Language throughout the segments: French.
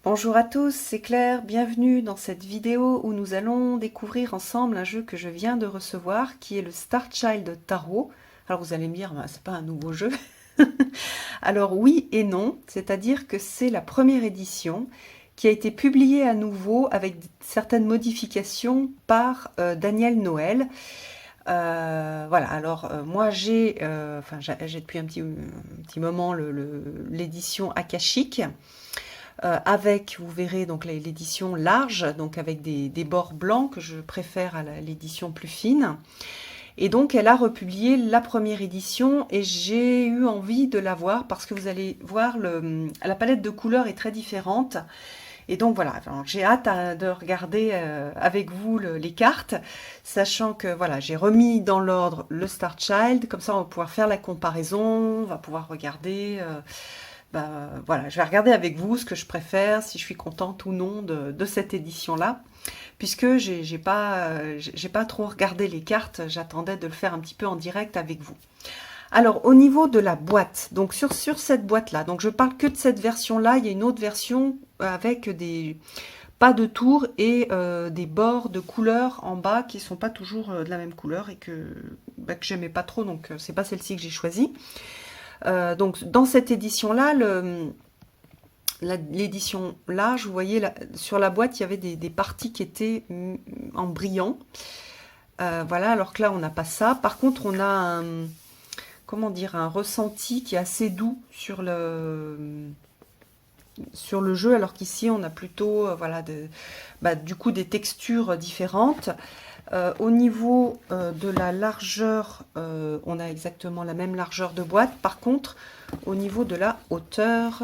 Bonjour à tous, c'est Claire, bienvenue dans cette vidéo où nous allons découvrir ensemble un jeu que je viens de recevoir qui est le Star Child Tarot. Alors vous allez me dire, c'est pas un nouveau jeu. Alors oui et non, c'est-à-dire que c'est la première édition qui a été publiée à nouveau avec certaines modifications par Daniel Noël. Voilà, alors moi j'ai depuis un petit moment l'édition Akashic. Avec, vous verrez, donc l'édition large, donc avec des bords blancs que je préfère à l'édition plus fine. Et donc elle a republié la première édition et j'ai eu envie de la voir parce que vous allez voir, la palette de couleurs est très différente. Et donc voilà, j'ai hâte de regarder avec vous les cartes, sachant que voilà, j'ai remis dans l'ordre le Star Child, comme ça on va pouvoir faire la comparaison, on va pouvoir regarder... voilà, je vais regarder avec vous ce que je préfère, si je suis contente ou non de cette édition-là, puisque j'ai pas trop regardé les cartes, j'attendais de le faire un petit peu en direct avec vous. Alors, au niveau de la boîte, donc sur cette boîte-là, donc je parle que de cette version-là, il y a une autre version avec pas de tour et des bords de couleurs en bas qui sont pas toujours de la même couleur et que j'aimais pas trop, donc c'est pas celle-ci que j'ai choisie. Donc dans cette édition-là, l'édition large, vous voyez sur la boîte, il y avait des parties qui étaient en brillant. Voilà, alors que là, on n'a pas ça. Par contre, on a comment dire, un ressenti qui est assez doux sur le jeu, alors qu'ici, on a plutôt voilà, du coup des textures différentes. Au niveau de la largeur, on a exactement la même largeur de boîte. Par contre, au niveau de la hauteur,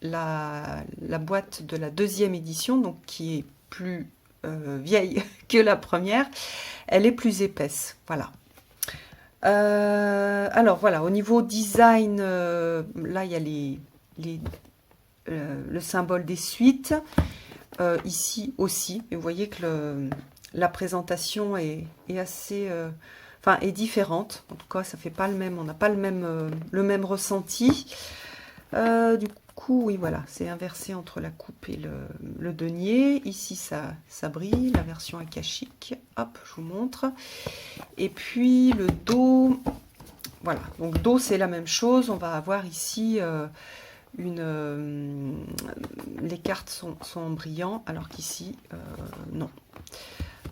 la boîte de la deuxième édition, donc qui est plus vieille que la première, elle est plus épaisse. Voilà. Alors voilà, au niveau design, là il y a le symbole des suites. Ici aussi, et vous voyez que la présentation est assez, est différente. En tout cas, ça fait pas le même, on n'a pas le même ressenti. Du coup, oui, voilà, c'est inversé entre la coupe et le denier. Ici, ça brille, la version akashique. Hop, je vous montre. Et puis le dos, voilà. Donc dos, c'est la même chose. On va avoir ici les cartes sont brillants, alors qu'ici, non.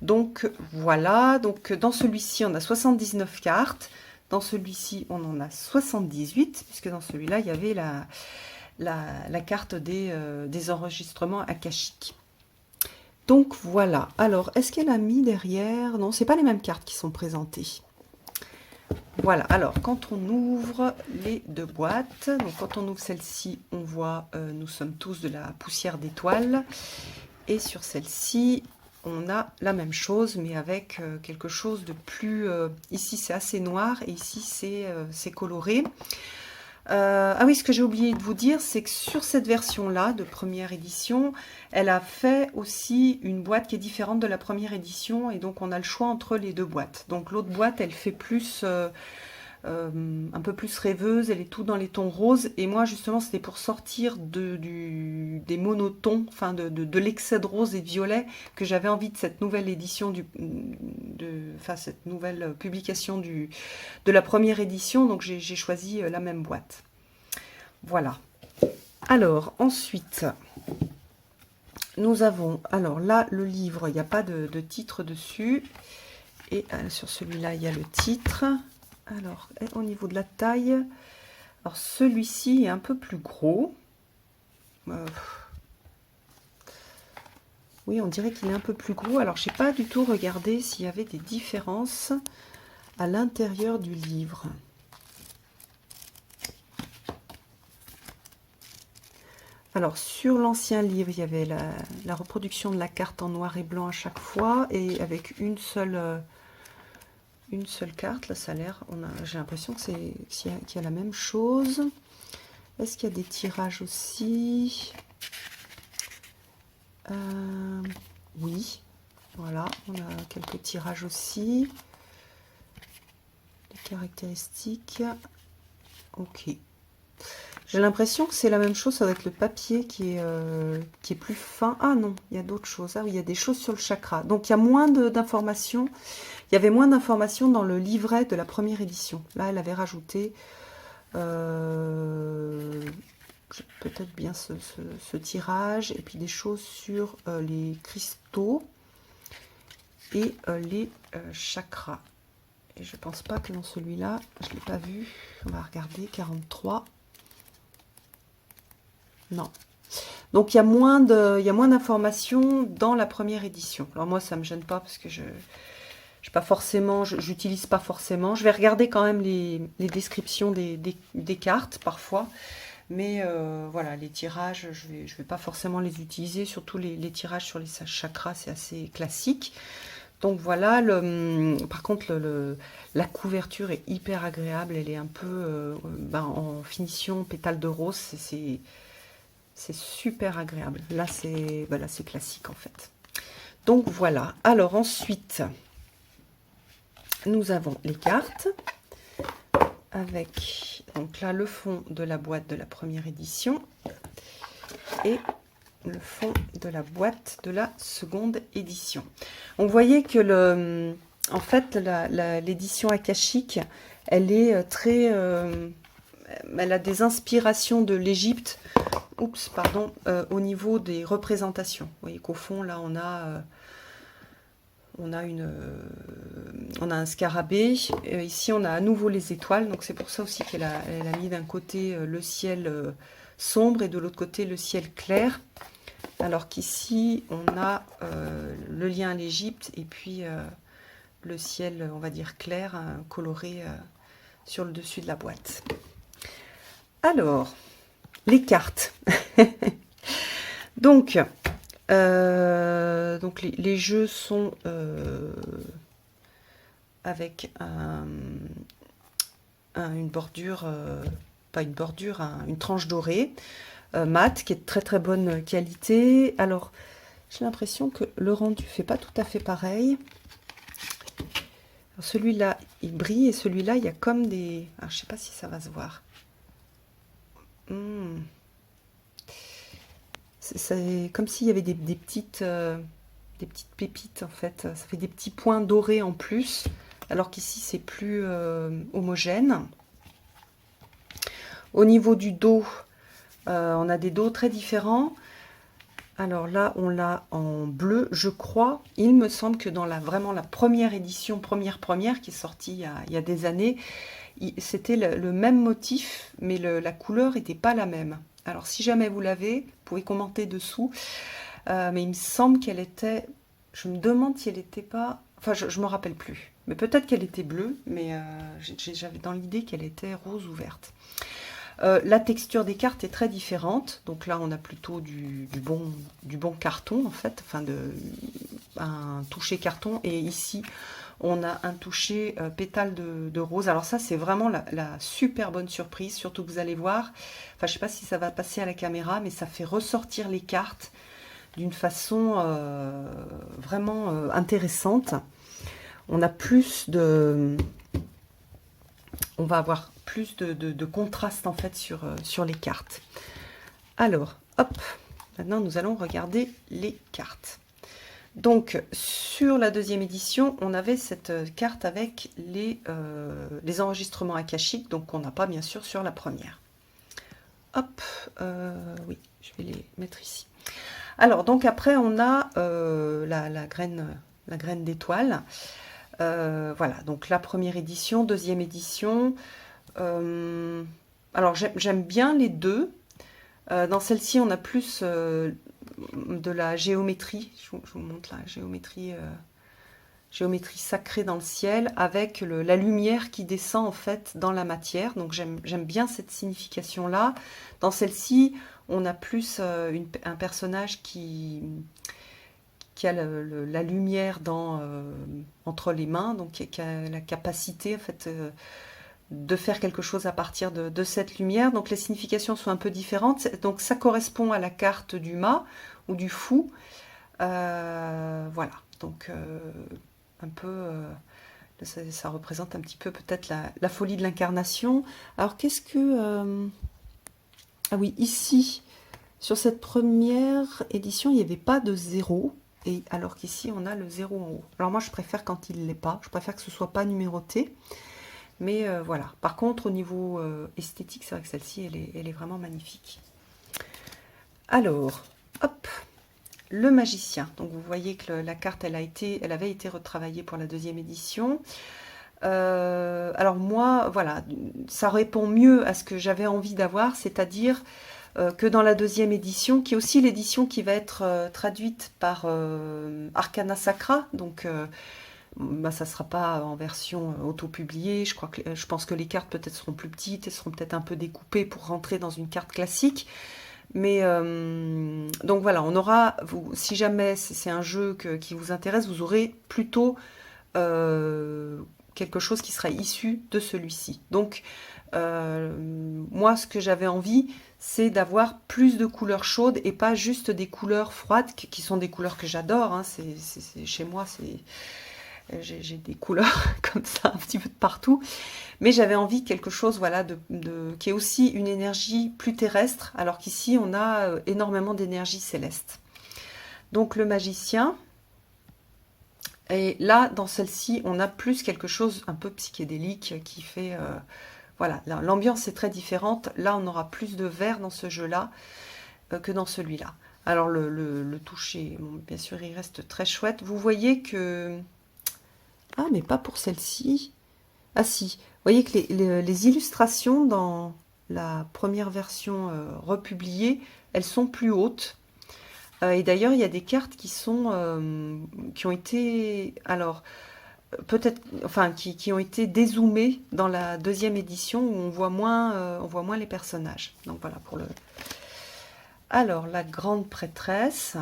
Donc voilà, donc dans celui-ci, on a 79 cartes. Dans celui-ci, on en a 78, puisque dans celui-là, il y avait la carte des enregistrements akashiques. Donc voilà. Alors, est-ce qu'elle a mis derrière? Non, c'est pas les mêmes cartes qui sont présentées. Voilà, alors quand on ouvre les deux boîtes, donc quand on ouvre celle-ci, on voit nous sommes tous de la poussière d'étoiles. Et sur celle-ci, on a la même chose, mais avec quelque chose de plus... ici, c'est assez noir et ici, c'est coloré. Ah oui, ce que j'ai oublié de vous dire, c'est que sur cette version-là, de première édition, elle a fait aussi une boîte qui est différente de la première édition, et donc on a le choix entre les deux boîtes. Donc l'autre boîte, elle fait plus... un peu plus rêveuse, elle est tout dans les tons roses, et moi justement c'était pour sortir des monotons, enfin de l'excès de rose et de violet, que j'avais envie de cette nouvelle édition, cette nouvelle publication de la première édition, donc j'ai choisi la même boîte. Voilà. Alors ensuite, nous avons, alors là le livre, il n'y a pas de titre dessus, et sur celui-là il y a le titre. Alors, au niveau de la taille, alors celui-ci est un peu plus gros. Oui, on dirait qu'il est un peu plus gros. Alors, je n'ai pas du tout regardé s'il y avait des différences à l'intérieur du livre. Alors, sur l'ancien livre, il y avait la reproduction de la carte en noir et blanc à chaque fois, et avec une seule carte. Là, ça a l'air, j'ai l'impression qu'il y a la même chose. Est-ce qu'il y a des tirages aussi? Oui, voilà, on a quelques tirages aussi. Les caractéristiques, ok. J'ai l'impression que c'est la même chose avec le papier qui est plus fin. Ah non, il y a d'autres choses. Ah oui, il y a des choses sur le chakra. Donc il y a moins d'informations. Il y avait moins d'informations dans le livret de la première édition. Là, elle avait rajouté peut-être bien ce tirage et puis des choses sur les cristaux et les chakras. Et je pense pas que dans celui-là, je ne l'ai pas vu. On va regarder, 43. Non. Donc il y a moins d'informations dans la première édition. Alors moi, ça me gêne pas parce que j'utilise pas forcément. Je vais regarder quand même les descriptions des cartes parfois. Mais voilà, les tirages, je vais pas forcément les utiliser. Surtout les tirages sur les chakras, c'est assez classique. Donc voilà, par contre, la couverture est hyper agréable. Elle est un peu en finition pétale de rose. C'est super agréable. Là, c'est classique en fait. Donc voilà. Alors ensuite, nous avons les cartes. Avec donc là le fond de la boîte de la première édition. Et le fond de la boîte de la seconde édition. On voyait que en fait l'édition akashique, elle est très, elle a des inspirations de l'Égypte. Oups, pardon, au niveau des représentations. Vous voyez qu'au fond là on a un scarabée. Ici on a à nouveau les étoiles. Donc c'est pour ça aussi qu'elle a mis d'un côté le ciel sombre et de l'autre côté le ciel clair. Alors qu'ici, on a le lien à l'Égypte et puis le ciel, on va dire clair, coloré sur le dessus de la boîte. Alors, les cartes. donc les jeux sont avec une bordure, pas une bordure, une tranche dorée. Mat, qui est de très très bonne qualité. Alors, j'ai l'impression que le rendu fait pas tout à fait pareil. Celui-là, il brille, et celui-là, il y a comme des... Alors, je sais pas si ça va se voir. C'est comme s'il y avait des petites pépites, en fait. Ça fait des petits points dorés en plus, alors qu'ici, c'est plus homogène. Au niveau du dos, on a des dos très différents. Alors là, on l'a en bleu, je crois. Il me semble que dans vraiment la première édition, première, qui est sortie il y a des années, c'était le même motif, mais la couleur n'était pas la même. Alors si jamais vous l'avez, vous pouvez commenter dessous. Mais il me semble qu'elle était... Je me demande si elle n'était pas... Enfin, je ne me rappelle plus. Mais peut-être qu'elle était bleue, mais j'avais dans l'idée qu'elle était rose ou verte. La texture des cartes est très différente. Donc là, on a plutôt du bon carton, en fait. Enfin, un toucher carton. Et ici, on a un toucher pétale de rose. Alors ça, c'est vraiment la super bonne surprise. Surtout que vous allez voir, enfin, je ne sais pas si ça va passer à la caméra, mais ça fait ressortir les cartes d'une façon vraiment intéressante. On a plus de... On va avoir plus de contraste en fait sur les cartes. Alors, hop, maintenant nous allons regarder les cartes. Donc, sur la deuxième édition, on avait cette carte avec les enregistrements akashiques, donc qu'on n'a pas bien sûr sur la première. Hop, oui, je vais les mettre ici. Alors, donc après, on a la graine d'étoile. Voilà, donc la première édition, deuxième édition. Alors j'aime bien les deux. Dans celle-ci, on a plus de la géométrie. Je vous montre la géométrie sacrée dans le ciel, avec la lumière qui descend en fait dans la matière. Donc j'aime bien cette signification-là. Dans celle-ci, on a plus un personnage qui a la lumière entre les mains, donc qui a la capacité en fait de faire quelque chose à partir de cette lumière. Donc les significations sont un peu différentes. Donc ça correspond à la carte du mât ou du fou. Voilà, donc un peu... ça représente un petit peu peut-être la folie de l'incarnation. Alors qu'est-ce que... Ah oui, ici, sur cette première édition, il n'y avait pas de 0. Et alors qu'ici, on a le 0 en haut. Alors moi, je préfère quand il ne l'est pas. Je préfère que ce ne soit pas numéroté. Mais voilà. Par contre, au niveau esthétique, c'est vrai que celle-ci, elle est vraiment magnifique. Alors, hop, le magicien. Donc vous voyez que la carte, elle avait été retravaillée pour la deuxième édition. Alors moi, voilà, ça répond mieux à ce que j'avais envie d'avoir, c'est-à-dire que dans la deuxième édition, qui est aussi l'édition qui va être traduite par Arcana Sacra, donc bah, ça ne sera pas en version auto-publiée. Je pense que les cartes peut-être seront plus petites, elles seront peut-être un peu découpées pour rentrer dans une carte classique. Mais donc voilà, on aura, si jamais c'est un jeu qui vous intéresse, vous aurez plutôt quelque chose qui sera issu de celui-ci. Donc moi, ce que j'avais envie, c'est d'avoir plus de couleurs chaudes et pas juste des couleurs froides, qui sont des couleurs que j'adore. Hein. Chez moi, j'ai des couleurs comme ça un petit peu de partout. Mais j'avais envie de quelque chose voilà, qui est aussi une énergie plus terrestre, alors qu'ici, on a énormément d'énergie céleste. Donc le magicien. Et là, dans celle-ci, on a plus quelque chose un peu psychédélique qui fait... voilà, l'ambiance est très différente. Là, on aura plus de vert dans ce jeu-là que dans celui-là. Alors, le toucher, bon, bien sûr, il reste très chouette. Vous voyez que... Ah, mais pas pour celle-ci. Ah si, vous voyez que les illustrations dans la première version republiée, elles sont plus hautes. Et d'ailleurs, il y a des cartes qui ont été... Alors... peut-être, enfin, qui ont été dézoomés dans la deuxième édition où on voit moins les personnages. Donc voilà pour le. Alors la grande prêtresse.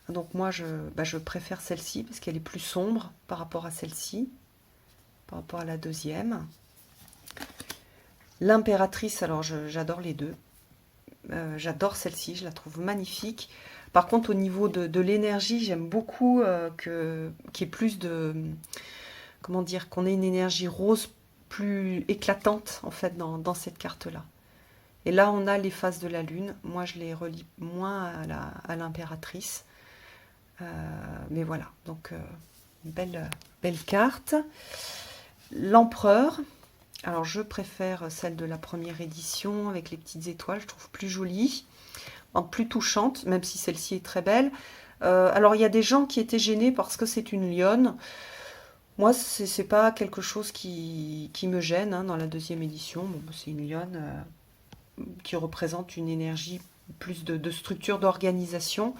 Donc moi je préfère celle-ci parce qu'elle est plus sombre par rapport à celle-ci, par rapport à la deuxième. L'impératrice, alors j'adore les deux. J'adore celle-ci, je la trouve magnifique. Par contre, au niveau de l'énergie, j'aime beaucoup qu'il y ait plus de... Comment dire? Qu'on ait une énergie rose plus éclatante, en fait, dans cette carte-là. Et là, on a les phases de la lune. Moi, je les relie moins à l'impératrice. Mais voilà, donc, belle carte. L'empereur. Alors, je préfère celle de la première édition, avec les petites étoiles. Je trouve plus jolie. Plus touchante, même si celle-ci est très belle. Alors, il y a des gens qui étaient gênés parce que c'est une lionne. Moi, c'est pas quelque chose qui me gêne hein, dans la deuxième édition. Bon, c'est une lionne qui représente une énergie, plus de structure, d'organisation.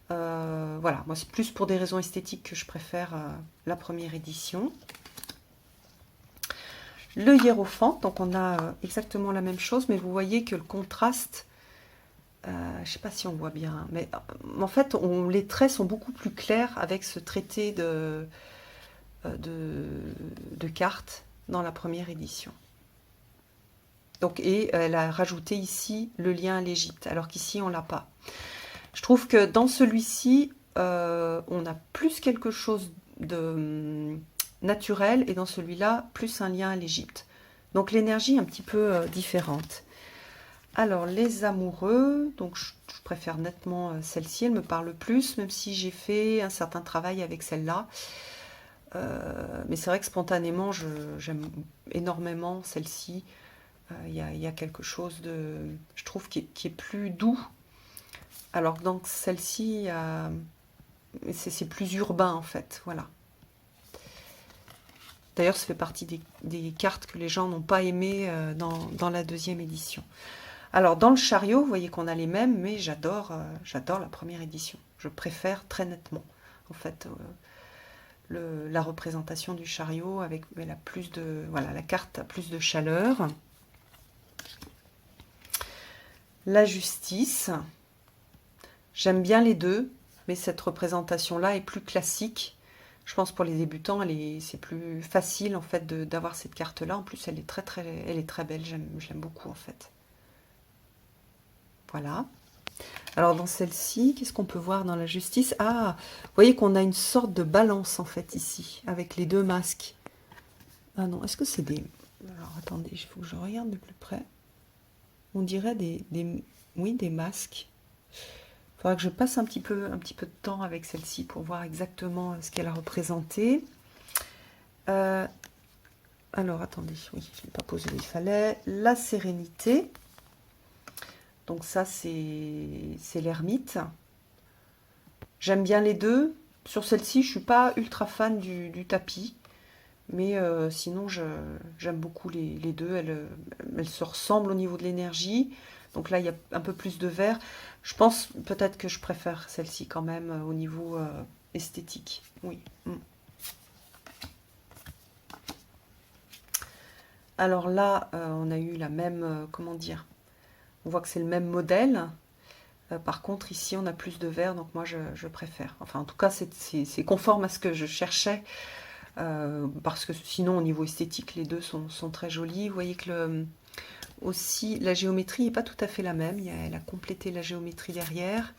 Voilà, moi, c'est plus pour des raisons esthétiques que je préfère la première édition. Le hiérophante, donc on a exactement la même chose, mais vous voyez que le contraste... je ne sais pas si on voit bien, mais en fait, les traits sont beaucoup plus clairs avec ce traité de cartes dans la première édition. Donc, et elle a rajouté ici le lien à l'Égypte, alors qu'ici, on ne l'a pas. Je trouve que dans celui-ci, on a plus quelque chose de naturel, et dans celui-là, plus un lien à l'Égypte. Donc, l'énergie est un petit peu différente. Alors, les amoureux, donc je préfère nettement celle-ci, elle me parle plus, même si j'ai fait un certain travail avec celle-là. Mais c'est vrai que spontanément, j'aime énormément celle-ci. Il y a quelque chose de, je trouve, qui est plus doux. Alors que dans celle-ci, c'est plus urbain en fait, voilà. D'ailleurs, ça fait partie des cartes que les gens n'ont pas aimées dans la deuxième édition. Alors, dans le chariot, vous voyez qu'on a les mêmes, mais j'adore la première édition. Je préfère très nettement, en fait, la représentation du chariot avec la carte a plus de chaleur. La justice. J'aime bien les deux, mais cette représentation-là est plus classique. Je pense pour les débutants, c'est plus facile, en fait, d'avoir cette carte-là. En plus, elle est très belle. Je l'aime beaucoup, en fait. Voilà. Alors dans celle-ci, qu'est-ce qu'on peut voir dans la justice? Ah, vous voyez qu'on a une sorte de balance en fait ici, avec les deux masques. Ah non, est-ce que c'est des... Alors attendez, il faut que je regarde de plus près. on dirait oui, des masques. Il faudra que je passe un petit peu de temps avec celle-ci pour voir exactement ce qu'elle a représenté. Alors, attendez, oui, je n'ai pas posé où il fallait. La sérénité. Donc ça, c'est l'ermite. J'aime bien les deux. Sur celle-ci, je ne suis pas ultra fan du tapis. Mais sinon, j'aime beaucoup les deux. Elles se ressemblent au niveau de l'énergie. Donc là, il y a un peu plus de vert. Je pense peut-être que je préfère celle-ci quand même au niveau esthétique. Oui. Alors là, on a eu la même, comment dire, on voit que c'est le même modèle. Par contre, ici, on a plus de vert, donc moi, je préfère. Enfin, en tout cas, c'est conforme à ce que je cherchais. Parce que sinon, au niveau esthétique, les deux sont très jolis. Vous voyez que aussi, la géométrie n'est pas tout à fait la même. Elle a complété la géométrie derrière.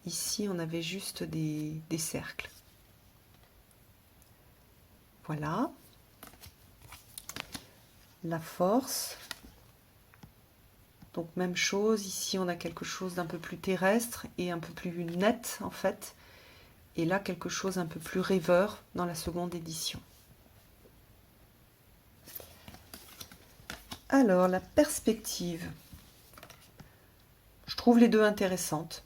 Ici, on avait juste des cercles. Voilà. La force. Donc, même chose. Ici, on a quelque chose d'un peu plus terrestre et un peu plus net, en fait. Et là, quelque chose un peu plus rêveur dans la seconde édition. Alors, la perspective. Je trouve les deux intéressantes.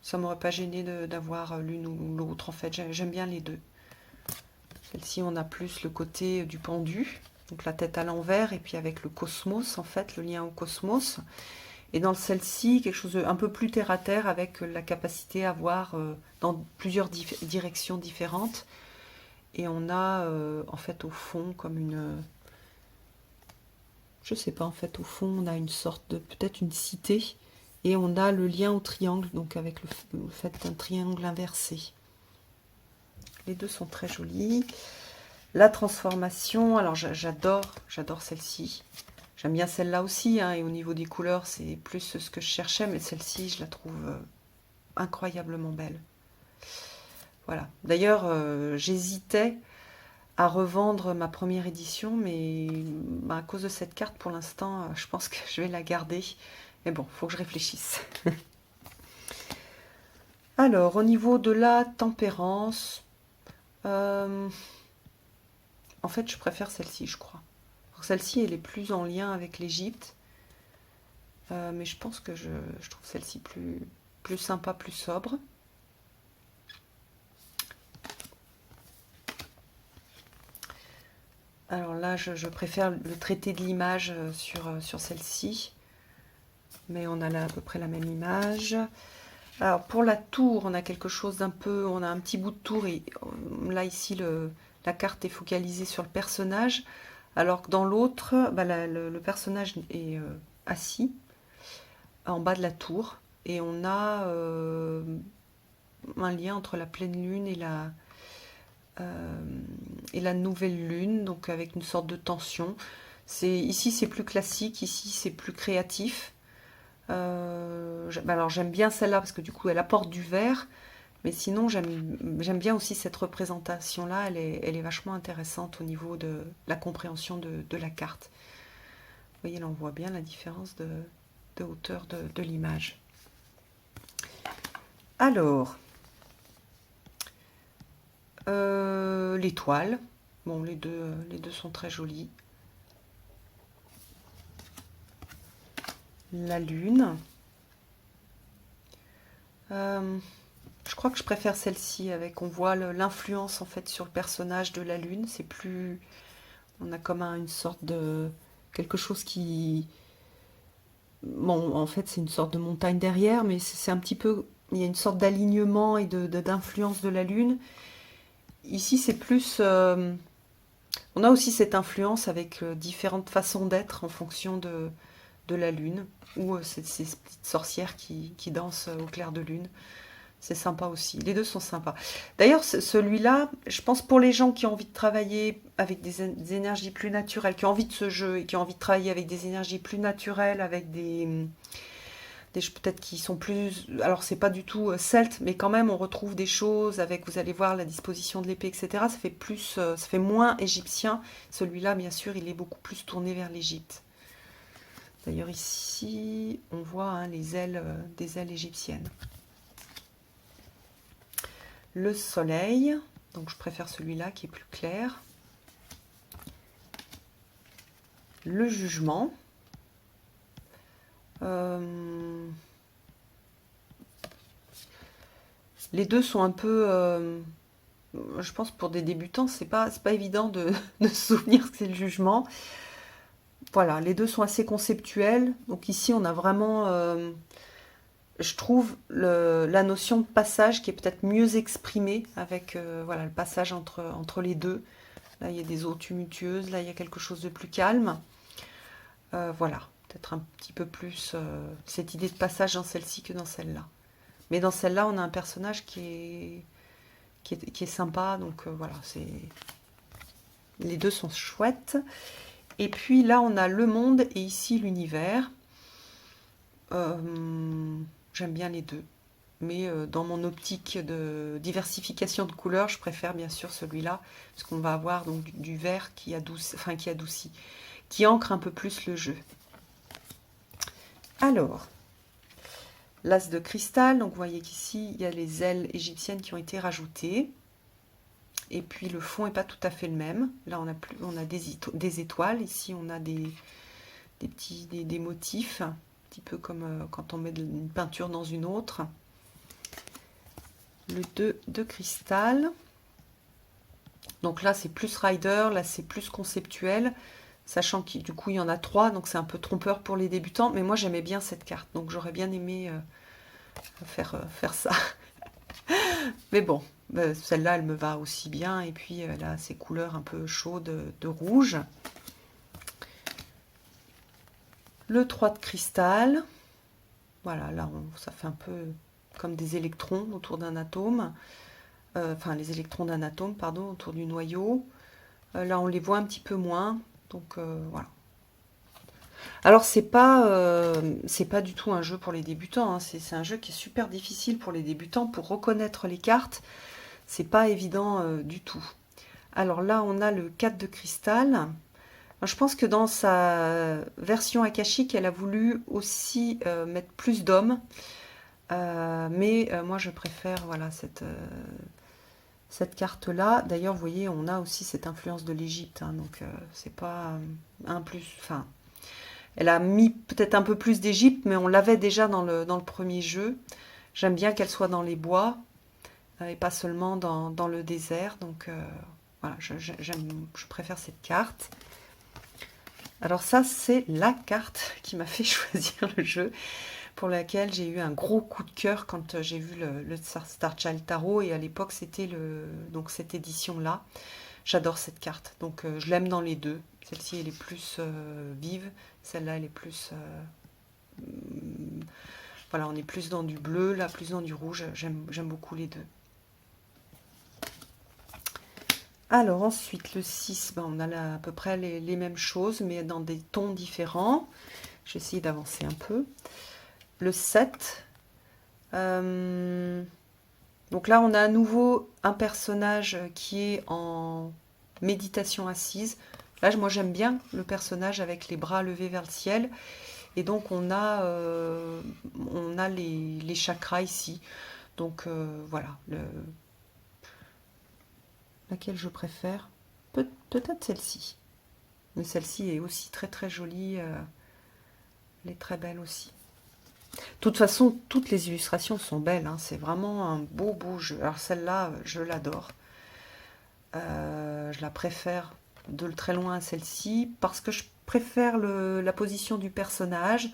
Ça ne m'aurait pas gêné d'avoir l'une ou l'autre, en fait. J'aime bien les deux. Celle-ci, on a plus le côté du pendu, donc la tête à l'envers, et puis avec le cosmos, en fait, le lien au cosmos. Et dans celle-ci, quelque chose un peu plus terre-à-terre, avec la capacité à voir dans plusieurs directions différentes. Et on a, en fait, au fond, comme une... je sais pas, en fait, au fond, on a une sorte de... peut-être une cité. Et on a le lien au triangle, donc avec le fait d'un triangle inversé. Les deux sont très jolis. La transformation, alors j'adore celle-ci. J'aime bien celle-là aussi, hein, et au niveau des couleurs, c'est plus ce que je cherchais, mais celle-ci, je la trouve incroyablement belle. Voilà. D'ailleurs, j'hésitais à revendre ma première édition, mais à cause de cette carte, pour l'instant, je pense que je vais la garder. Mais bon, il faut que je réfléchisse. Alors, au niveau de la tempérance, en fait, je préfère celle-ci, je crois. Celle-ci, elle est plus en lien avec l'Égypte. Mais je pense que je trouve celle-ci plus sympa, plus sobre. Alors là, je préfère le traité de l'image sur celle-ci. Mais on a là à peu près la même image. Alors pour la tour, on a quelque chose d'un peu... on a un petit bout de tour. Et là, ici, la carte est focalisée sur le personnage. Alors que dans l'autre, bah, le personnage est assis en bas de la tour. Et on a un lien entre la pleine lune et la nouvelle lune, donc avec une sorte de tension. Ici, c'est plus classique, ici, c'est plus créatif. Alors, j'aime bien celle-là parce que du coup, elle apporte du vert. Mais sinon, j'aime bien aussi cette représentation-là. Elle est vachement intéressante au niveau de la compréhension de la carte. Vous voyez, là, on voit bien la différence de hauteur de l'image. Alors, l'étoile. Bon, les deux sont très jolis. La lune. Je crois que je préfère celle-ci, avec on voit l'influence en fait sur le personnage de la lune. C'est plus... on a comme une sorte de... quelque chose qui... bon, en fait, c'est une sorte de montagne derrière, mais c'est un petit peu... il y a une sorte d'alignement et d'influence de la lune. Ici, c'est plus... on a aussi cette influence avec différentes façons d'être en fonction de la lune, ou ces petites sorcières qui dansent au clair de lune. C'est sympa aussi. Les deux sont sympas. D'ailleurs, celui-là, je pense pour les gens qui ont envie de travailler avec des énergies plus naturelles, qui ont envie de ce jeu et qui ont envie de travailler avec des énergies plus naturelles, avec des peut-être qui sont plus... alors, c'est pas du tout celte, mais quand même, on retrouve des choses avec, vous allez voir, la disposition de l'épée, etc. Ça fait plus, ça fait moins égyptien. Celui-là, bien sûr, il est beaucoup plus tourné vers l'Égypte. D'ailleurs ici, on voit hein, les ailes, des ailes égyptiennes. Le soleil, donc je préfère celui-là qui est plus clair. Le jugement. Les deux sont un peu... je pense pour des débutants, c'est pas évident de se souvenir que c'est le jugement. Voilà, les deux sont assez conceptuels. Donc ici, on a vraiment, je trouve, la notion de passage qui est peut-être mieux exprimée avec voilà, le passage entre les deux. Là, il y a des eaux tumultueuses. Là, il y a quelque chose de plus calme. Voilà, peut-être un petit peu plus cette idée de passage dans celle-ci que dans celle-là. Mais dans celle-là, on a un personnage qui est sympa. Donc voilà, les deux sont chouettes. Et puis là, on a le monde et ici l'univers. J'aime bien les deux. Mais dans mon optique de diversification de couleurs, je préfère bien sûr celui-là, parce qu'on va avoir donc du vert qui adoucit, qui ancre un peu plus le jeu. Alors, l'as de cristal, donc vous voyez qu'ici, il y a les ailes égyptiennes qui ont été rajoutées. Et puis le fond n'est pas tout à fait le même. Là, on a des étoiles. Ici, on a des motifs, un petit peu comme quand on met une peinture dans une autre. Le 2 de cristal. Donc là, c'est plus rider. Là, c'est plus conceptuel. Sachant que du coup, il y en a 3. Donc c'est un peu trompeur pour les débutants. Mais moi, j'aimais bien cette carte. Donc j'aurais bien aimé faire ça. Mais bon. Celle-là, elle me va aussi bien. Et puis, elle a ces couleurs un peu chaudes de rouge. Le 3 de cristal. Voilà, là, ça fait un peu comme des électrons autour d'un atome. Enfin, les électrons d'un atome, pardon, autour du noyau. Là, on les voit un petit peu moins. Donc, voilà. Alors, c'est pas du tout un jeu pour les débutants. Hein. C'est un jeu qui est super difficile pour les débutants. Pour reconnaître les cartes, c'est pas évident du tout. Alors là, on a le 4 de cristal. Alors, je pense que dans sa version akashique, elle a voulu aussi mettre plus d'hommes. Mais moi, je préfère voilà, cette carte-là. D'ailleurs, vous voyez, on a aussi cette influence de l'Égypte. Hein, donc, c'est pas un plus... Enfin, elle a mis peut-être un peu plus d'Égypte, mais on l'avait déjà dans le premier jeu. J'aime bien qu'elle soit dans les bois et pas seulement dans le désert. Donc, voilà, je préfère cette carte. Alors ça, c'est la carte qui m'a fait choisir le jeu, pour laquelle j'ai eu un gros coup de cœur quand j'ai vu le Star Child Tarot. Et à l'époque, c'était donc cette édition-là. J'adore cette carte. Donc, je l'aime dans les deux. Celle-ci, elle est plus vive. Celle-là, elle est plus... voilà, on est plus dans du bleu, là, plus dans du rouge. J'aime beaucoup les deux. Alors ensuite, le 6, ben, on a là, à peu près les mêmes choses, mais dans des tons différents. Je vais essayer d'avancer un peu. Le 7. Donc là, on a à nouveau un personnage qui est en méditation assise. Là, moi, j'aime bien le personnage avec les bras levés vers le ciel. Et donc, on a les chakras ici. Donc, voilà. Laquelle je préfère? Peut-être celle-ci. Mais celle-ci est aussi très très jolie. Elle est très belle aussi. De toute façon, toutes les illustrations sont belles. Hein. C'est vraiment un beau jeu. Alors celle-là, je l'adore. Je la préfère de très loin à celle-ci parce que je préfère la position du personnage.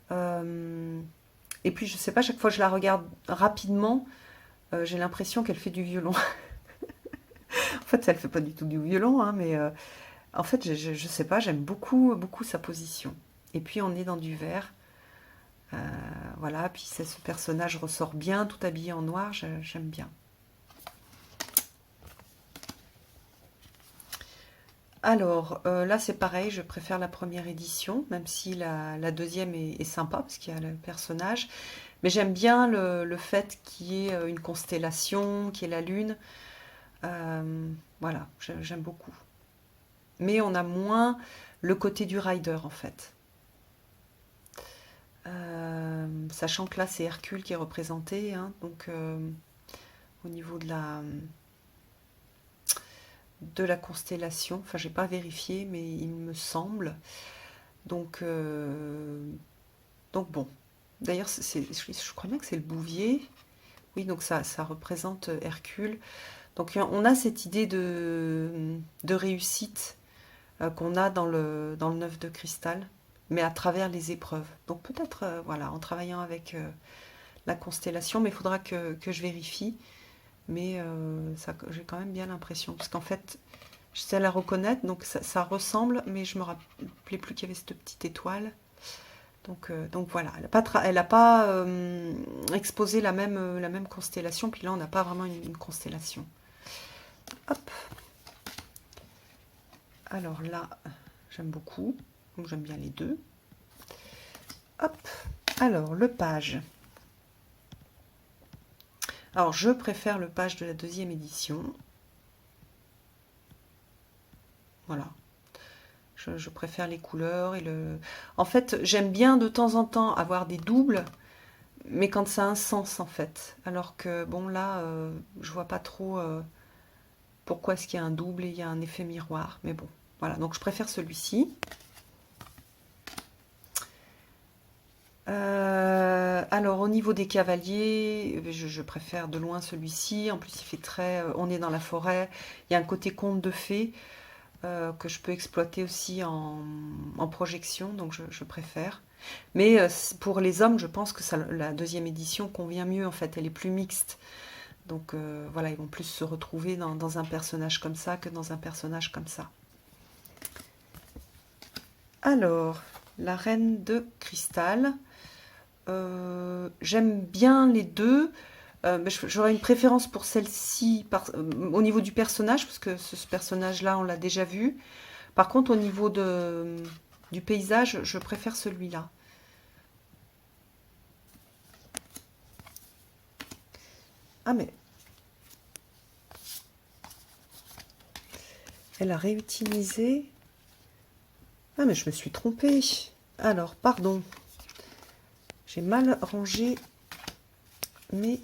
Et puis, je sais pas, chaque fois que je la regarde rapidement, j'ai l'impression qu'elle fait du violon. En fait, elle fait pas du tout du violon, hein, mais en fait, je sais pas, j'aime beaucoup sa position. Et puis, on est dans du vert. Voilà, puis ce personnage ressort bien, tout habillé en noir, j'aime bien. Alors, là c'est pareil, je préfère la première édition, même si la deuxième est sympa, parce qu'il y a le personnage. Mais j'aime bien le fait qu'il y ait une constellation, qu'il y ait la lune. Voilà, j'aime beaucoup. Mais on a moins le côté du rider, en fait. Sachant que là, c'est Hercule qui est représenté, hein, donc au niveau de la constellation, enfin, j'ai pas vérifié, mais il me semble. Donc, bon. D'ailleurs, je crois bien que c'est le Bouvier. Oui, donc ça représente Hercule. Donc on a cette idée de réussite qu'on a dans le 9 de cristal, mais à travers les épreuves. Donc peut-être, voilà, en travaillant avec la constellation, mais il faudra que je vérifie. Mais j'ai quand même bien l'impression, parce qu'en fait, je sais la reconnaître, donc ça ressemble, mais je me rappelais plus qu'il y avait cette petite étoile. Donc voilà, elle n'a pas exposé la même constellation, puis là on n'a pas vraiment une constellation. Hop. Alors là, j'aime beaucoup, donc j'aime bien les deux. Hop. Alors le page. Alors je préfère le page de la deuxième édition. Voilà. Je préfère les couleurs et le. En fait, j'aime bien de temps en temps avoir des doubles, mais quand ça a un sens en fait. Alors que bon là, je vois pas trop pourquoi est-ce qu'il y a un double et il y a un effet miroir. Mais bon, voilà. Donc je préfère celui-ci. Alors au niveau des cavaliers, je préfère de loin celui-ci. En plus, il fait très. On est dans la forêt. Il y a un côté conte de fées que je peux exploiter aussi en projection, donc je préfère. Mais pour les hommes, je pense que la deuxième édition convient mieux, en fait, elle est plus mixte. Donc voilà, ils vont plus se retrouver dans un personnage comme ça que dans un personnage comme ça. Alors, la reine de cristal. J'aime bien les deux. J'aurais une préférence pour celle-ci au niveau du personnage, parce que ce personnage-là, on l'a déjà vu. Par contre, au niveau du paysage, je préfère celui-là. Ah, mais elle a réutilisé. Ah, mais je me suis trompée. Alors, pardon. J'ai mal rangé mes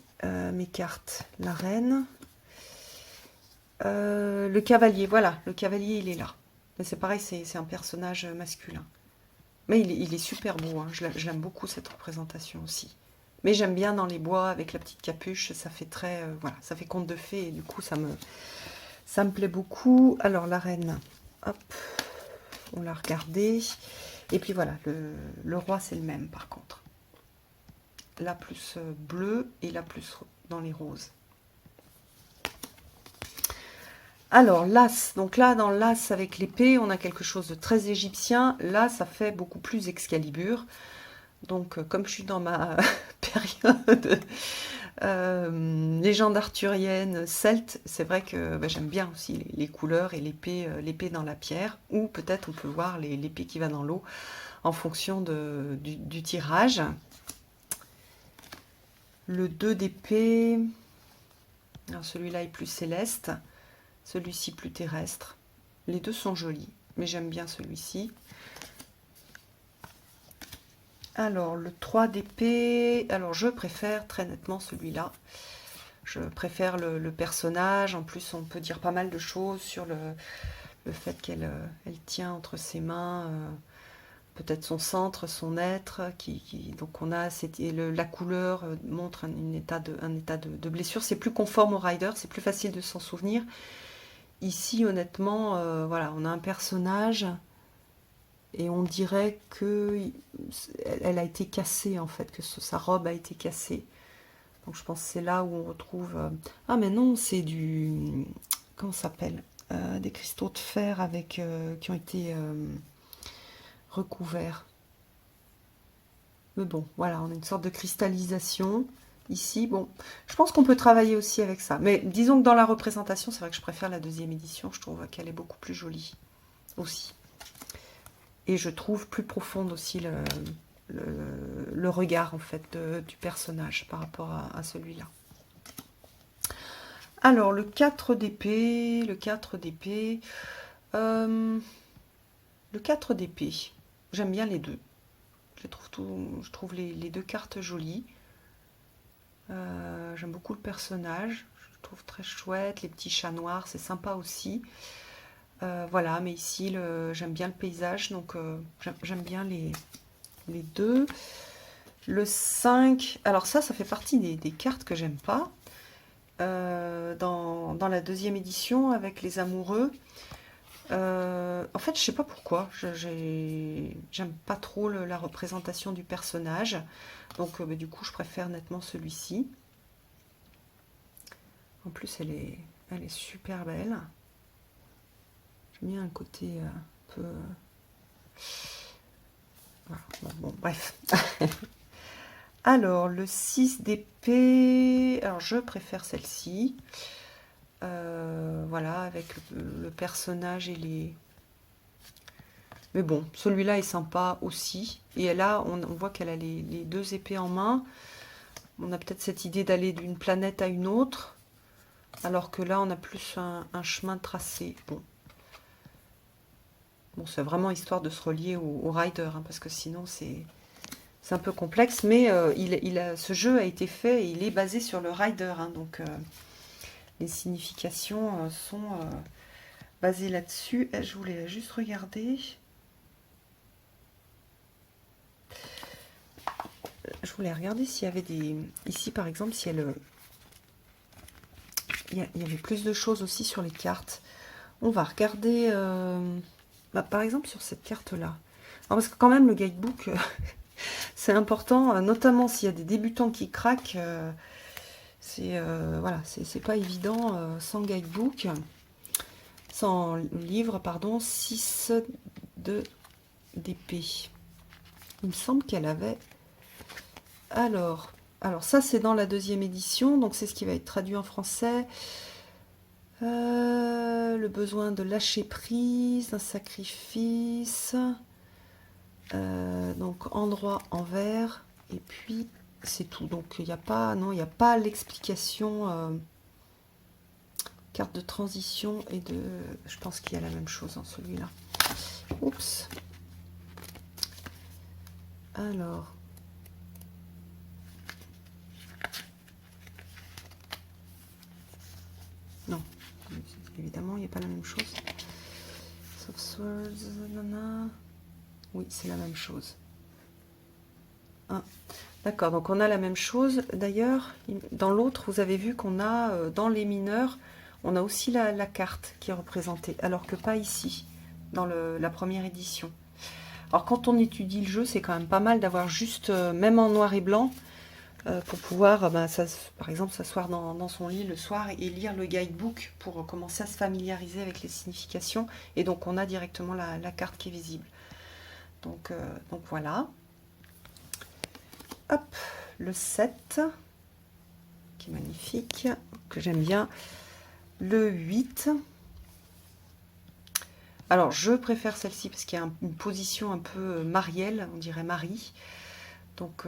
cartes. La reine. Le cavalier, voilà. Le cavalier, il est là. Mais c'est pareil, c'est un personnage masculin. Mais il est super beau. Hein. Je l'aime beaucoup, cette représentation aussi. Mais j'aime bien dans les bois, avec la petite capuche. Ça fait très... voilà, ça fait conte de fées. Et du coup, ça me plaît beaucoup. Alors, la reine. Hop. On l'a regardé. Et puis voilà, le roi, c'est le même, par contre. La plus bleue et la plus dans les roses. Alors, l'as. Donc là, dans l'as avec l'épée, on a quelque chose de très égyptien. Là, ça fait beaucoup plus Excalibur. Donc, comme je suis dans ma période légende arthurienne, celte, c'est vrai que j'aime bien aussi les couleurs et l'épée dans la pierre. Ou peut-être on peut voir l'épée qui va dans l'eau en fonction du tirage. Le 2 d'épée, celui-là est plus céleste, celui-ci plus terrestre. Les deux sont jolis, mais j'aime bien celui-ci. Alors, le 3 d'épée, alors je préfère très nettement celui-là. Je préfère le personnage, en plus on peut dire pas mal de choses sur le fait qu'elle tient entre ses mains peut-être son centre, son être, donc on a la couleur montre un état de blessure. C'est plus conforme au rider, c'est plus facile de s'en souvenir. Ici, honnêtement, voilà, on a un personnage et on dirait que elle a été cassée en fait, que sa robe a été cassée. Donc je pense que c'est là où on retrouve. Ah mais non, c'est du comment ça s'appelle, des cristaux de fer avec qui ont été recouverts. Mais bon, voilà, on a une sorte de cristallisation ici. Bon, je pense qu'on peut travailler aussi avec ça. Mais disons que dans la représentation, c'est vrai que je préfère la deuxième édition. Je trouve qu'elle est beaucoup plus jolie aussi. Et je trouve plus profonde aussi le regard, en fait, du personnage par rapport à celui-là. Alors, le 4 d'épée, le 4 d'épée... le 4 d'épée, j'aime bien les deux. Je trouve les deux cartes jolies. J'aime beaucoup le personnage. Je le trouve très chouette. Les petits chats noirs, c'est sympa aussi. Voilà, mais ici, j'aime bien le paysage, donc j'aime bien les deux. Le 5, alors ça fait partie des cartes que j'aime pas. Dans la deuxième édition, avec les amoureux. En fait, je sais pas pourquoi. J'aime pas trop la représentation du personnage. Donc, du coup, je préfère nettement celui-ci. En plus, elle est super belle. J'aime bien un côté un peu... Voilà. Bon, bref. Alors, le 6 d'épée... Alors, je préfère celle-ci. Voilà, avec le personnage et les... Mais bon, celui-là est sympa aussi. Et là, on voit qu'elle a les deux épées en main. On a peut-être cette idée d'aller d'une planète à une autre. Alors que là, on a plus un chemin tracé. Bon, c'est vraiment histoire de se relier au rider, hein, parce que sinon, c'est un peu complexe. Mais ce jeu a été fait et il est basé sur le rider. Hein, donc, les significations sont basées là-dessus. Je voulais juste regarder. Je voulais regarder s'il y avait des... Ici, par exemple, si elle... il y avait plus de choses aussi sur les cartes. On va regarder... par exemple, sur cette carte-là. Parce que quand même, le guidebook, c'est important, notamment s'il y a des débutants qui craquent. Voilà, c'est pas évident sans guidebook. Sans livre, pardon. 6 d'épée. Il me semble qu'elle avait... Alors ça, c'est dans la deuxième édition, donc c'est ce qui va être traduit en français. Le besoin de lâcher prise, un sacrifice. Donc endroit en vert, et puis c'est tout. Donc il n'y a pas, non, il n'y a pas l'explication. Carte de transition et de... Je pense qu'il y a la même chose dans celui-là. Oups. Alors... Non, évidemment, il n'y a pas la même chose. Softwords, nana. Oui, c'est la même chose. Ah, d'accord, donc on a la même chose. D'ailleurs, dans l'autre, vous avez vu qu'on a, dans les mineurs, on a aussi la carte qui est représentée, alors que pas ici, dans la première édition. Alors, quand on étudie le jeu, c'est quand même pas mal d'avoir juste, même en noir et blanc, pour pouvoir, par exemple, s'asseoir dans son lit le soir et lire le guidebook pour commencer à se familiariser avec les significations. Et donc, on a directement la carte qui est visible. Donc voilà. Hop, le 7, qui est magnifique, que j'aime bien. Le 8. Alors, je préfère celle-ci parce qu'il y a une position un peu marielle, on dirait Marie. Donc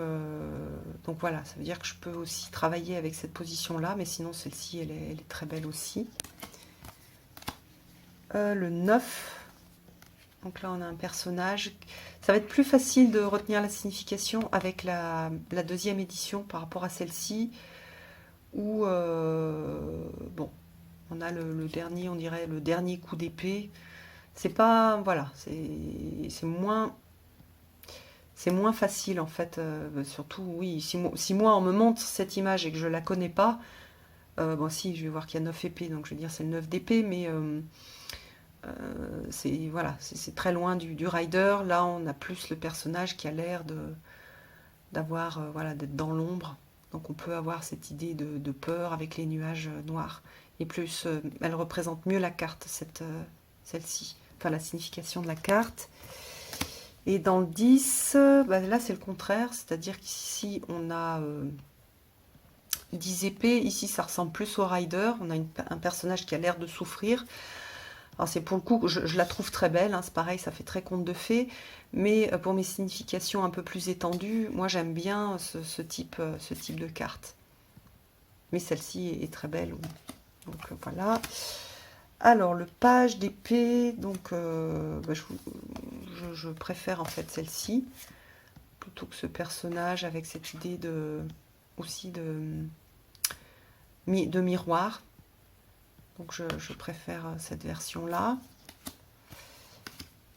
voilà, ça veut dire que je peux aussi travailler avec cette position-là, mais sinon celle-ci, elle est très belle aussi. Le 9, donc là on a un personnage. Ça va être plus facile de retenir la signification avec la deuxième édition par rapport à celle-ci, où, bon, on a le dernier, on dirait le dernier coup d'épée. C'est pas, voilà, c'est moins... C'est moins facile en fait, surtout oui, si moi on me montre cette image et que je la connais pas, bon si je vais voir qu'il y a 9 épées, donc je vais dire c'est le 9 d'épée, mais c'est voilà, c'est très loin du rider. Là on a plus le personnage qui a l'air d'avoir voilà, d'être dans l'ombre, donc on peut avoir cette idée de peur avec les nuages noirs. Et plus elle représente mieux la carte, celle-ci, enfin la signification de la carte. Et dans le 10, là c'est le contraire, c'est-à-dire qu'ici on a 10 épées, ici ça ressemble plus au rider, on a un personnage qui a l'air de souffrir. Alors c'est pour le coup, je la trouve très belle, hein, c'est pareil, ça fait très conte de fées, mais pour mes significations un peu plus étendues, moi j'aime bien ce type de carte. Mais celle-ci est très belle, oui. Donc voilà. Alors, le page d'épée, donc je préfère en fait celle-ci. plutôt que ce personnage avec cette idée de aussi de miroir. Donc je préfère cette version-là.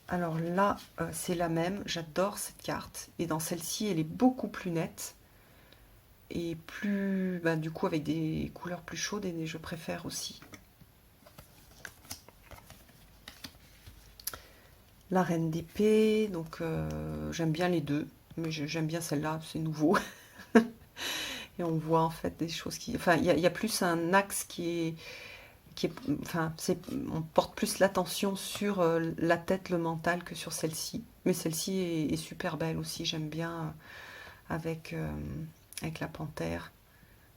Alors là, c'est la même. J'adore cette carte. Et dans celle-ci, elle est beaucoup plus nette. Et plus, du coup, avec des couleurs plus chaudes. Et je préfère aussi. La reine d'épée. Donc, j'aime bien les deux. Mais j'aime bien celle-là. C'est nouveau. Et on voit en fait des choses qui... Enfin, il y a plus un axe qui est, enfin, on porte plus l'attention sur la tête, le mental que sur celle-ci. Mais celle-ci est super belle aussi, j'aime bien avec, avec la panthère,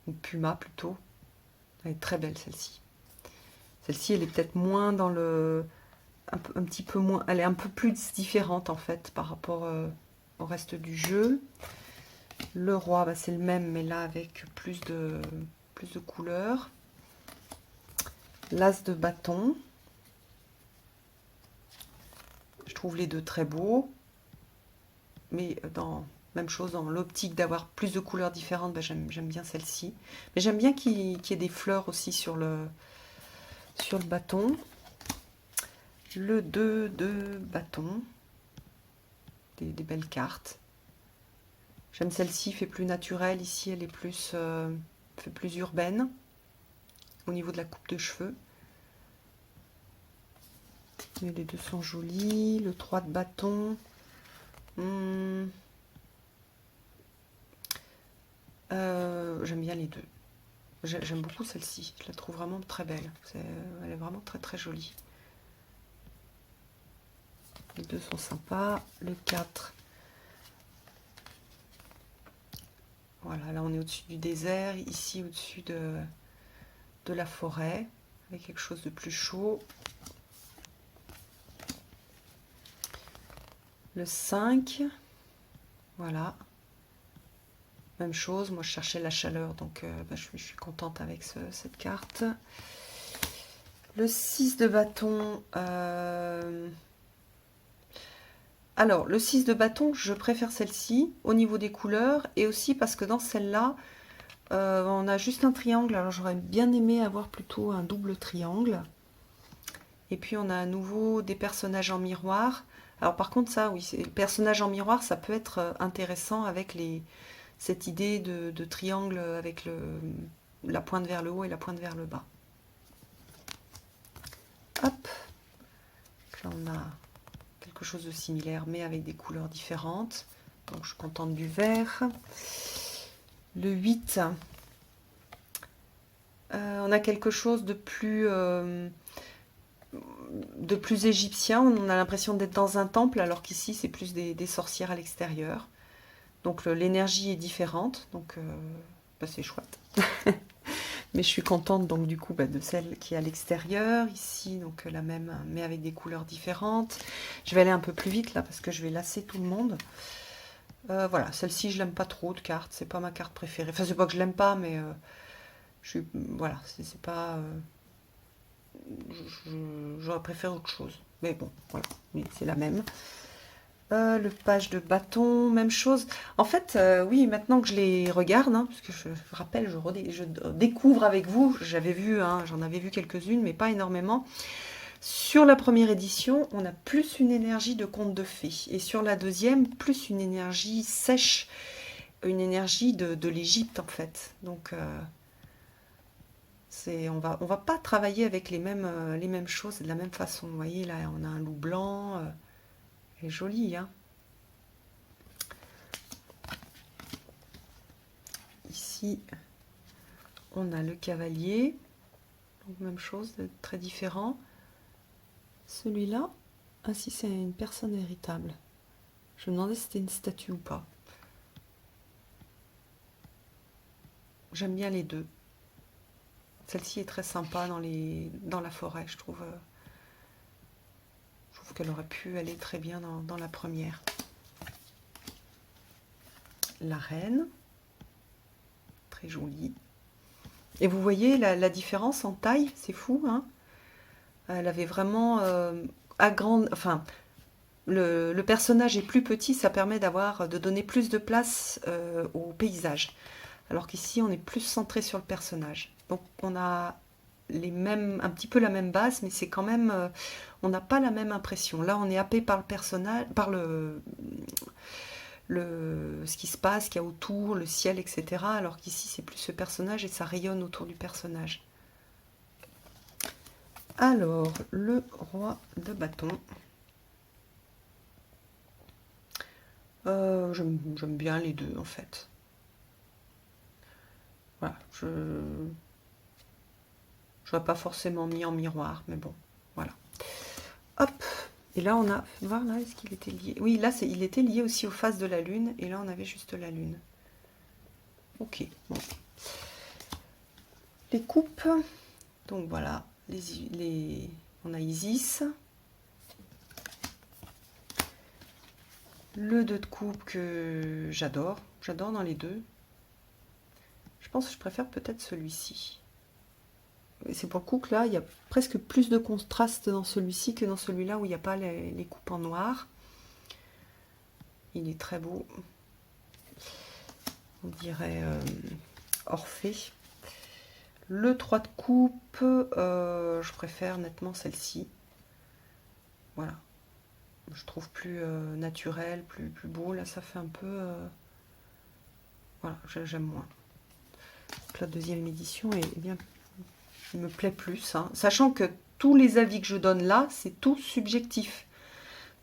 ou puma plutôt. Elle est très belle celle-ci. Celle-ci, elle est peut-être moins dans le... Un petit peu moins... Elle est un peu plus différente en fait par rapport au reste du jeu. Le roi, c'est le même, mais là avec plus de couleurs. L'as de bâton. Je trouve les deux très beaux. Mais même chose, dans l'optique d'avoir plus de couleurs différentes, j'aime bien celle-ci. Mais j'aime bien qu'il y ait des fleurs aussi sur le bâton. Le 2 de bâton. Des belles cartes. J'aime celle-ci, fait plus naturelle. Ici, elle est plus, fait plus urbaine. Au niveau de la coupe de cheveux. Mais les deux sont jolis. Le 3 de bâton. J'aime bien les deux. J'aime beaucoup celle-ci. Je la trouve vraiment très belle. Elle est vraiment très très jolie. Les deux sont sympas. Le 4. Voilà, là on est au-dessus du désert. Ici au-dessus de la forêt. Avec quelque chose de plus chaud. Le 5. Voilà. Même chose, moi je cherchais la chaleur, donc je suis contente avec cette carte. Le 6 de bâton. Alors, le 6 de bâton, je préfère celle-ci au niveau des couleurs. Et aussi parce que dans celle-là, on a juste un triangle. Alors j'aurais bien aimé avoir plutôt un double triangle. Et puis on a à nouveau des personnages en miroir. Alors par contre ça, oui, les personnages en miroir, ça peut être intéressant avec cette idée de triangle avec la pointe vers le haut et la pointe vers le bas. Hop. Là on a quelque chose de similaire mais avec des couleurs différentes. Donc je suis contente du vert. Le 8. On a quelque chose de plus égyptien. On a l'impression d'être dans un temple alors qu'ici c'est plus des sorcières à l'extérieur. Donc l'énergie est différente, donc c'est chouette. Mais je suis contente donc du coup de celle qui est à l'extérieur, ici donc la même mais avec des couleurs différentes. Je vais aller un peu plus vite là parce que je vais lasser tout le monde. Voilà, celle-ci je l'aime pas trop de carte, c'est pas ma carte préférée. Enfin c'est pas que je l'aime pas, mais voilà, c'est pas... j'aurais préféré autre chose. Mais bon, voilà, c'est la même. Le page de bâton, même chose. En fait, oui, maintenant que je les regarde, parce que je rappelle, je découvre avec vous, j'avais vu, j'en avais vu quelques-unes, mais pas énormément. Sur la première édition, on a plus une énergie de conte de fées. Et sur la deuxième, plus une énergie sèche, une énergie de l'Égypte, en fait. Donc, on va pas travailler avec les mêmes choses de la même façon. Vous voyez, là, on a un loup blanc. Elle est jolie, hein. Ici, on a le cavalier. Donc, même chose, très différent. Celui-là, si c'est une personne véritable. Je me demandais si c'était une statue ou pas. J'aime bien les deux. Celle-ci est très sympa dans la forêt, je trouve. Je trouve qu'elle aurait pu aller très bien dans la première. La reine. Très jolie. Et vous voyez la différence en taille, c'est fou, hein. Elle avait vraiment le personnage est plus petit, ça permet de donner plus de place au paysage. Alors qu'ici, on est plus centré sur le personnage. Donc, on a un petit peu la même base, mais c'est quand même, on n'a pas la même impression. Là, on est happé par le personnage, par ce qui se passe, qu'il y a autour, le ciel, etc. Alors qu'ici, c'est plus ce personnage et ça rayonne autour du personnage. Alors, le roi de bâton. J'aime bien les deux, en fait. Voilà, je n'aurais pas forcément mis en miroir, mais bon, voilà. Hop, et là on a, voir là, est-ce qu'il était lié? Oui, là il était lié aussi aux phases de la lune, et là on avait juste la lune. Ok, bon. Les coupes, donc voilà, on a Isis. Le 2 de coupe que j'adore dans les deux. Je pense que je préfère peut-être celui-ci. C'est pour le coup que là, il y a presque plus de contraste dans celui-ci que dans celui-là où il n'y a pas les coupes en noir. Il est très beau. On dirait Orphée. Le 3 de coupe, je préfère nettement celle-ci. Voilà. Je trouve plus naturel, plus beau. Là, ça fait un peu... voilà, j'aime moins. Donc, la deuxième édition est bien... Il me plaît plus, hein. Sachant que tous les avis que je donne là, c'est tout subjectif.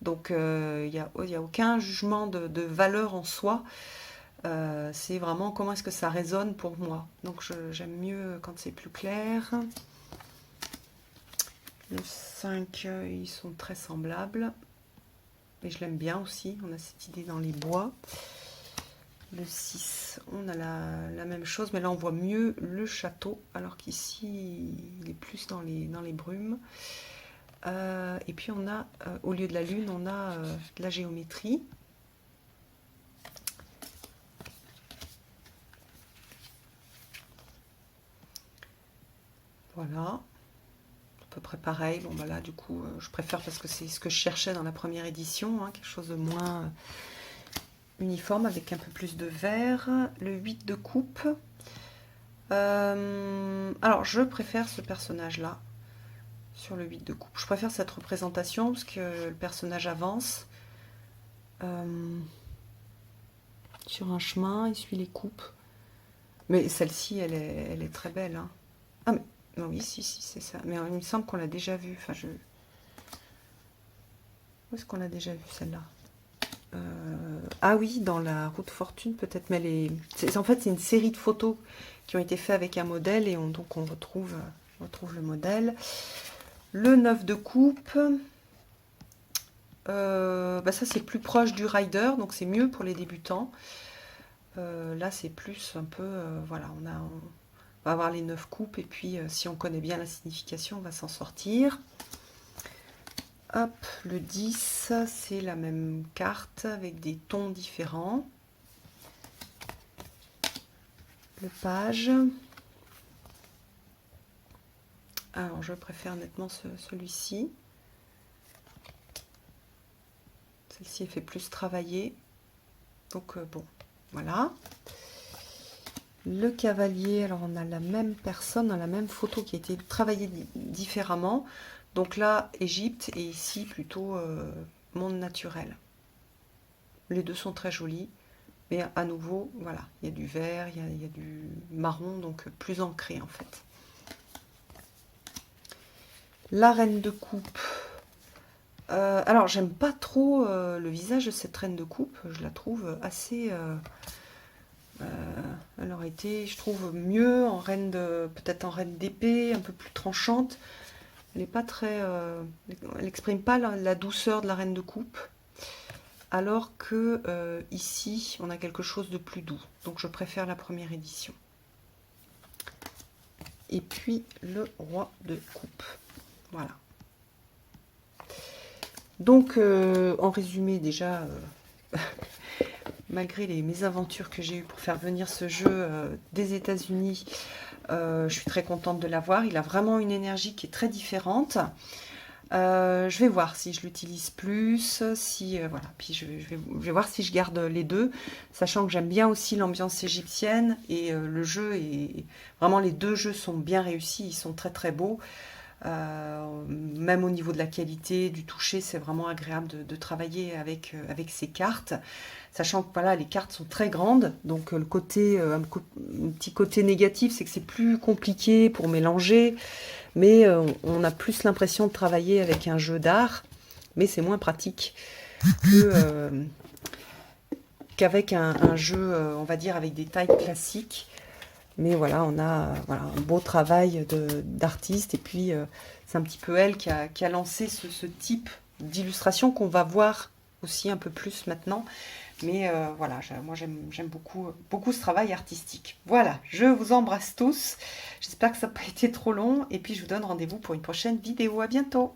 Donc, il n'y a aucun jugement de valeur en soi. C'est vraiment comment est-ce que ça résonne pour moi. Donc, j'aime mieux quand c'est plus clair. Le 5, ils sont très semblables. Et je l'aime bien aussi. On a cette idée dans les bois. Le 6, on a la même chose, mais là on voit mieux le château, alors qu'ici il est plus dans les brumes. Et puis on a, au lieu de la lune, on a de la géométrie. Voilà, à peu près pareil. Bon bah là du coup je préfère parce que c'est ce que je cherchais dans la première édition, hein, quelque chose de moins... uniforme avec un peu plus de vert. Le 8 de coupe. Alors je préfère ce personnage là sur le 8 de coupe. Je préfère cette représentation parce que le personnage avance sur un chemin, il suit les coupes. Mais celle-ci elle est très belle, hein. Ah mais non, oui, si c'est ça. Mais il me semble qu'on l'a déjà vue. Enfin où est-ce qu'on l'a déjà vue celle-là? Ah oui, dans la route fortune peut-être, mais en fait c'est une série de photos qui ont été faites avec un modèle et donc on retrouve le modèle. Le 9 de coupe, bah ça c'est plus proche du rider, donc c'est mieux pour les débutants. Là c'est plus un peu, voilà, on va avoir les 9 coupes et puis si on connaît bien la signification, on va s'en sortir. Hop, le 10, c'est la même carte avec des tons différents. Le page. Alors, je préfère nettement celui-ci. Celle-ci, elle fait plus travailler. Donc, bon, voilà. Le cavalier, alors on a la même personne, dans la même photo qui a été travaillée différemment. Donc là, Égypte, et ici, plutôt monde naturel. Les deux sont très jolis, mais à nouveau, voilà, il y a du vert, il y a du marron, donc plus ancré en fait. La reine de coupe. Alors, j'aime pas trop le visage de cette reine de coupe, je la trouve assez... elle aurait été, je trouve, mieux en reine de... peut-être en reine d'épée, un peu plus tranchante. Elle n'est pas très... elle n'exprime pas la douceur de la reine de coupe. Alors que ici, on a quelque chose de plus doux. Donc je préfère la première édition. Et puis le roi de coupe. Voilà. Donc en résumé déjà, malgré les mésaventures que j'ai eues pour faire venir ce jeu des États-Unis, je suis très contente de l'avoir. Il a vraiment une énergie qui est très différente. Je vais voir si je l'utilise plus, si voilà. Puis je vais voir si je garde les deux, sachant que j'aime bien aussi l'ambiance égyptienne et le jeu est vraiment, les deux jeux sont bien réussis, ils sont très très beaux. Même au niveau de la qualité, du toucher, c'est vraiment agréable de travailler avec ces cartes. Sachant que voilà, les cartes sont très grandes, donc le côté, un petit côté négatif, c'est que c'est plus compliqué pour mélanger, mais on a plus l'impression de travailler avec un jeu d'art, mais c'est moins pratique qu'avec un jeu, on va dire, avec des tailles classiques. Mais voilà, on a voilà, un beau travail d'artiste. Et puis, c'est un petit peu elle qui a lancé ce type d'illustration qu'on va voir aussi un peu plus maintenant. Mais voilà, moi j'aime beaucoup, beaucoup ce travail artistique. Voilà, je vous embrasse tous. J'espère que ça n'a pas été trop long. Et puis, je vous donne rendez-vous pour une prochaine vidéo. À bientôt!